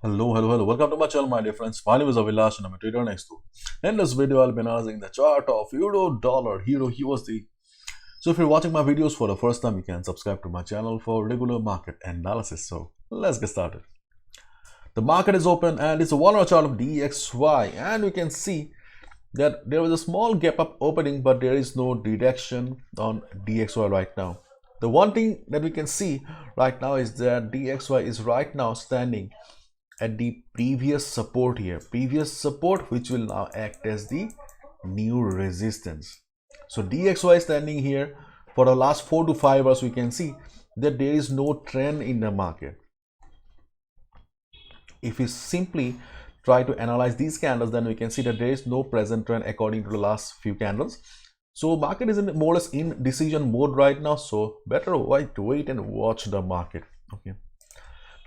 Hello. Welcome to my channel, my dear friends. My name is Avilash and I'm a trader next to. In this video, I'll be analyzing the chart of Euro, Dollar, Euro, USD. So if you're watching my videos for the first time, you can subscribe to my channel for regular market analysis. So let's get started. The market is open and it's a 1 hour chart of DXY, and we can see that there was a small gap up opening, but there is no direction on DXY right now. The one thing that we can see right now is that DXY is right now standing at the previous support here, which will now act as the new resistance. So DXY is standing here for the last 4 to 5 hours. We can see that there is no trend in the market. If we simply try to analyze these candles, then we can see that there is no present trend according to the last few candles. So market is more or less in decision mode right now, so better wait and watch the market. Okay,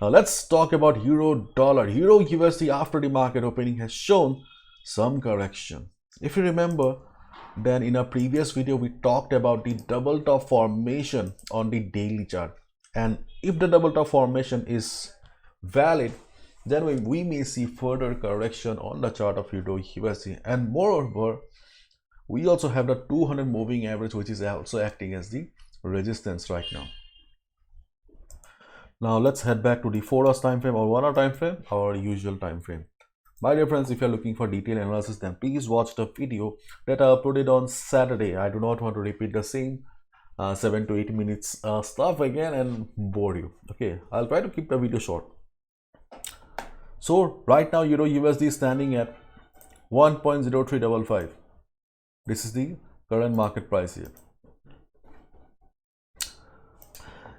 now let's talk about Euro Dollar. Euro USD after the market opening has shown some correction. If you remember, then in a previous video we talked about the double top formation on the daily chart, and if the double top formation is valid, then we may see further correction on the chart of Euro USD. And moreover, we also have the 200 moving average, which is also acting as the resistance right now. Now let's head back to the 4 hours time frame or 1 hour time frame, our usual time frame. My dear friends, if you're looking for detailed analysis, then please watch the video that I uploaded on Saturday. I do not want to repeat the same 7 to 8 minutes stuff again and bore you. Okay, I'll try to keep the video short. So right now Euro USD is standing at 1.0355. This is the current market price here.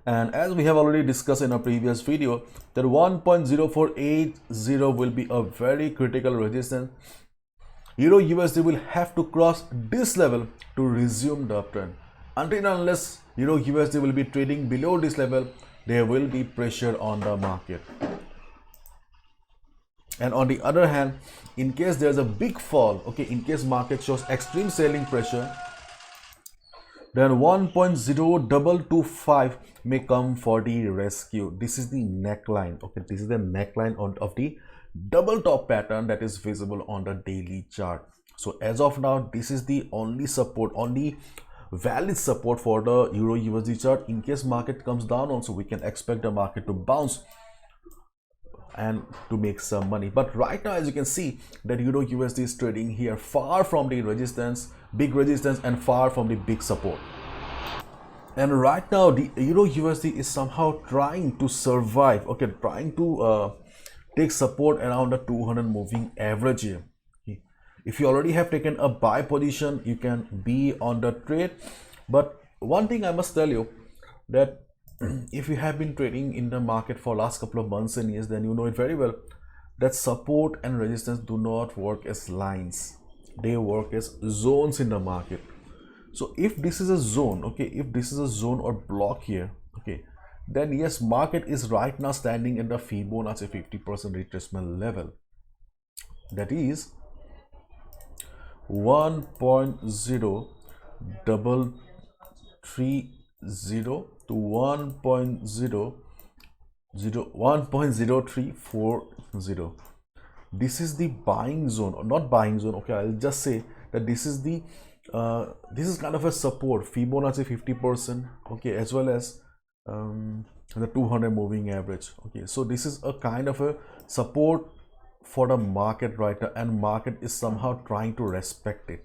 And as we have already discussed in a previous video, that 1.0480 will be a very critical resistance. Euro USD will have to cross this level to resume the uptrend. Until and unless Euro USD will be trading below this level, there will be pressure on the market. And on the other hand, in case there's a big fall, okay, in case market shows extreme selling pressure, then 1.0225 may come for the rescue. This is the neckline. Okay, this is the neckline of the double top pattern that is visible on the daily chart. So as of now, this is the only support, only valid support for the Euro USD chart. In case market comes down also, we can expect the market to bounce and to make some money. But right now, as you can see, that Euro USD is trading here far from the resistance, big resistance, and far from the big support. And right now the Euro USD is somehow trying to survive, okay, trying to take support around the 200 moving average here. If you already have taken a buy position, you can be on the trade. But one thing I must tell you, that if you have been trading in the market for last couple of months and years, then you know it very well that support and resistance do not work as lines, they work as zones in the market. So if this is a zone, okay, if this is a zone or block here, okay, then yes, market is right now standing at the Fibonacci 50% retracement level, that is 1.0330 to 1.0340. This is the buying zone, or not buying zone, okay, I'll just say that this is the this is kind of a support, Fibonacci 50%, okay, as well as the 200 moving average. Okay, so this is a kind of a support for the market right now, and market is somehow trying to respect it.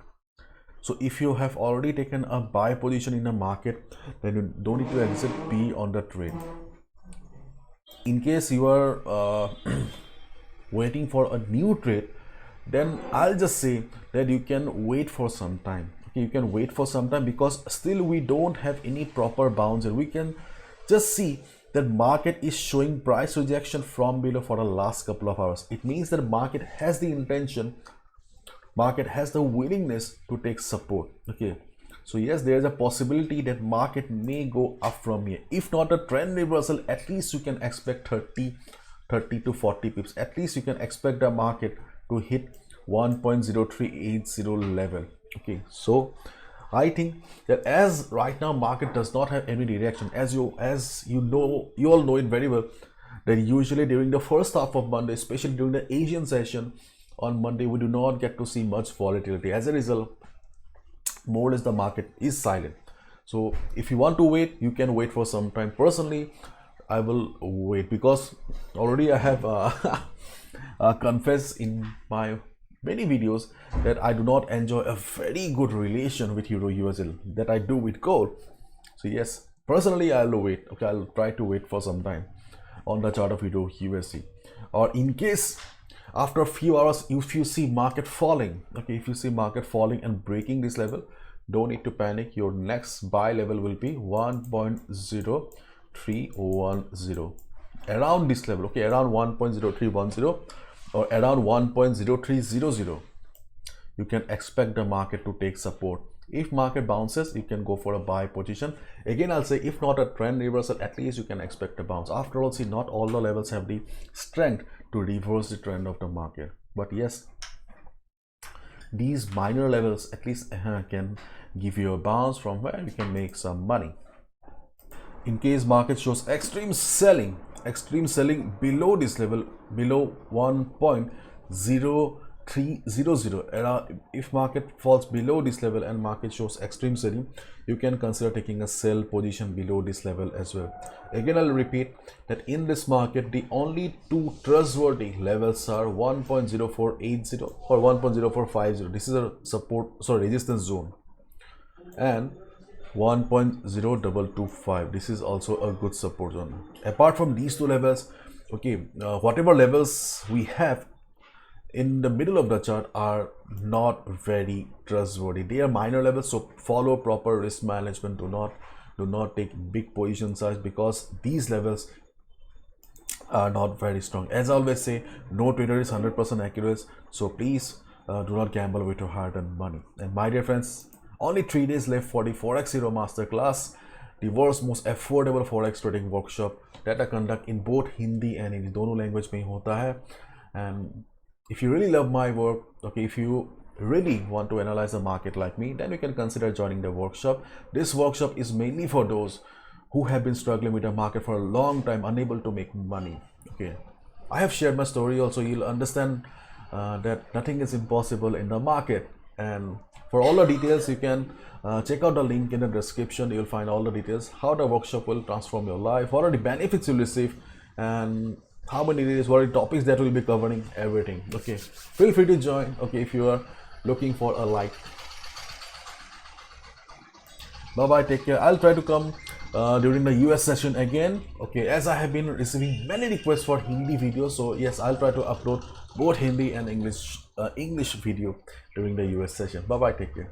So if you have already taken a buy position in the market, then you don't need to exit, be on the trade. In case you are waiting for a new trade, then I'll just say that you can wait for some time. Okay, you can wait for some time, because still we don't have any proper bounce, and we can just see that market is showing price rejection from below for the last couple of hours. It means that market has the intention, market has the willingness to take support. Okay, so yes, there is a possibility that market may go up from here. If not a trend reversal, at least you can expect 30 to 40 pips. At least you can expect the market to hit 1.0380 level. Okay, so I think that as right now market does not have any direction, as you all know it very well, that usually during the first half of Monday, especially during the Asian session on Monday, we do not get to see much volatility. As a result, more or less the market is silent. So if you want to wait, you can wait for some time. Personally, I will wait because already I have confessed in my many videos that I do not enjoy a very good relation with Euro USD that I do with gold. So yes, personally I'll wait. Okay, I'll try to wait for some time on the chart of Euro USD. Or in case after a few hours, if you see market falling, okay, if you see market falling and breaking this level, don't need to panic. Your next buy level will be 1.0310, around this level, okay, around 1.0310 or around 1.0300. You can expect the market to take support. If market bounces, you can go for a buy position. Again, I'll say if not a trend reversal, at least you can expect a bounce. After all, see, not all the levels have the strength to reverse the trend of the market, but yes, these minor levels at least can give you a bounce from where you can make some money. In case market shows extreme selling below this level, below 1.0300, if market falls below this level and market shows extreme selling, you can consider taking a sell position below this level as well. Again, I'll repeat that in this market, the only two trustworthy levels are 1.0480 or 1.0450. This is a resistance zone, and 1.0225. this is also a good support zone. Apart from these two levels, okay, whatever levels we have in the middle of the chart are not very trustworthy. They are minor levels, so follow proper risk management. Do not take big position size because these levels are not very strong. As I always say, no trader is 100% accurate, so please do not gamble with your hard-earned money. And my dear friends, only 3 days left for the Forex Hero Masterclass, the world's most affordable Forex trading workshop that I conduct in both Hindi and English. दोनों language में होता है. And if you really love my work, okay, if you really want to analyze the market like me, then you can consider joining the workshop. This workshop is mainly for those who have been struggling with the market for a long time, unable to make money. Okay, I have shared my story also. You'll understand that nothing is impossible in the market. And for all the details, you can check out the link in the description. You'll find all the details, how the workshop will transform your life, what are the benefits you'll receive, and how many days, what are the topics that will be covering, everything. Okay, feel free to join, okay, if you are looking for a like. Bye bye, take care. I'll try to come during the US session again, okay, as I have been receiving many requests for Hindi videos. So yes, I'll try to upload both Hindi and English video during the US session. Bye bye, take care.